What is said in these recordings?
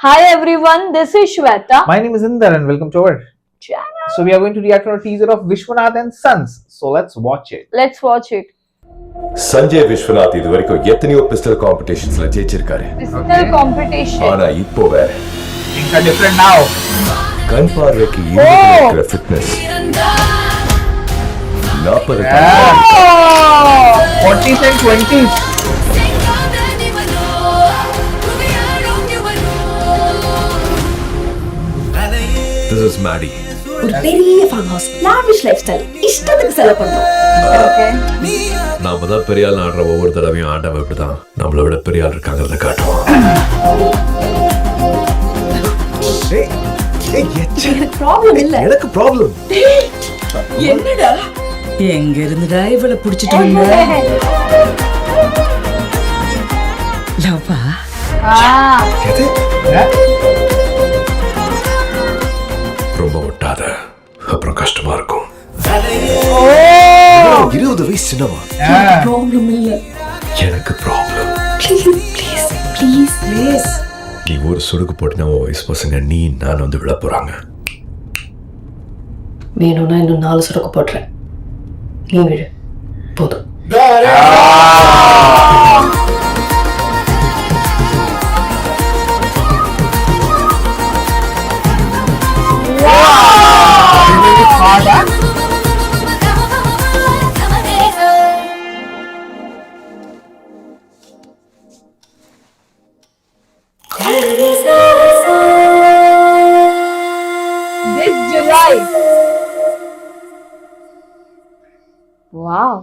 Hi everyone, this is Shweta. My name is Inder and welcome to our channel. So we are going to react to a teaser of Vishwanath and Sons. So let's watch it. Let's watch it. Sanjay Vishwanath இதுவரைக்கும் எத்தனையோ pistol காம்படிஷன்ஸ்ல ஜெயிச்சிருக்காரு. Pistol competition. ஆனா இப்போ வேற. Things are different now. கண் பார்வைக்கு இருக்கிற fitness. 40 40s and 20s. This is Maddie. ஒரு பெரிய farm house, lavish life style, இஷ்டத்துக்கு செலவு பண்றோம். Okay. நாம தான் பெரிய ஆள் ஆடுற ஒவ்வொரு தடவையும் ஆண்டவ இப்படிதான் நம்மளை விட பெரிய ஆள் இருக்காங்கிறத காட்டுவோம். எனக்கு ப்ராப்ளம் இல்ல. எனக்கு ப்ராப்ளம். என்னடா? எங்க இருந்துடா இவளை புடிச்சிட்டு வந்த? லவ்வா? எது? ரொம்ப ஒட்டாத, அப்புறம் கஷ்டமா இருக்கும். 20 வயசு சின்னவா. ப்ராப்ளம் இல்ல. எனக்கு ப்ராப்ளம். ப்ளீஸ். நீ ஒரு சுடுக்கு போட்டினா உன் வயசு பசங்க நீ நான் வந்து விழ போறாங்க. வேணும்னா இன்னும் 4 சுருக்கு போடுறேன். நீ விழு. போதும். This July. Wow.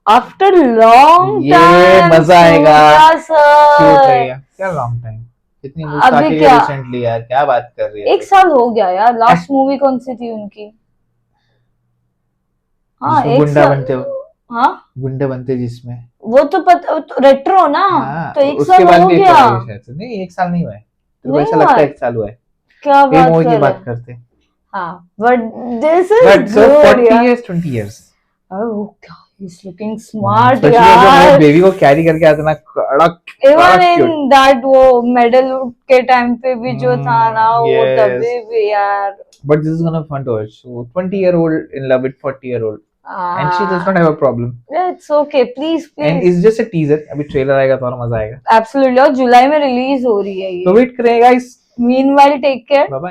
After long ये time. मजा आएगा. Yes, sir. क्यूट रहेगा. क्या लॉन्ग टाइम? इतनी मूवी अभी आती है क्या? रिसेंटली यार. क्या बात कर रही है? 1 साल हो गया यार. लास्ट मूवी कौन सी थी उनकी? हाँ, जिसमें 1 गुंडा साल. बनते हो. हाँ, गुंडे बनते जिसमें. वो तो पता, रेट्रो ना. हाँ, तो 1 उसके साल बाद हो भी एक गया. साल हुआ है शायद से. नहीं 1 साल नहीं हुआ है. तेरे को नहीं ऐसा हुआ लगता है है. 1 साल हुआ है. क्या ये बात मूवी कर की रहे बात हैं? करते हैं. हाँ, but this is But so good 40 यार. years 20 years. Oh God, he's looking smart Especially जब वो यार. बेबी को कैरी करके आते ना कड़क. Even cute. in that वो मेडल के टाइम पे भी जो था ना वो yes. तभी भी यार. But this is gonna be fun to watch. So 20-year-old in love with 40-year-old. And she does not have a problem. It's okay, please. And it's just a teaser. अभी ट्रेलर आएगा तो और मजा आएगा. Absolutely. और जुलाई में release हो रही है ये. तो वेट करें guys. Meanwhile, take care. Bye bye.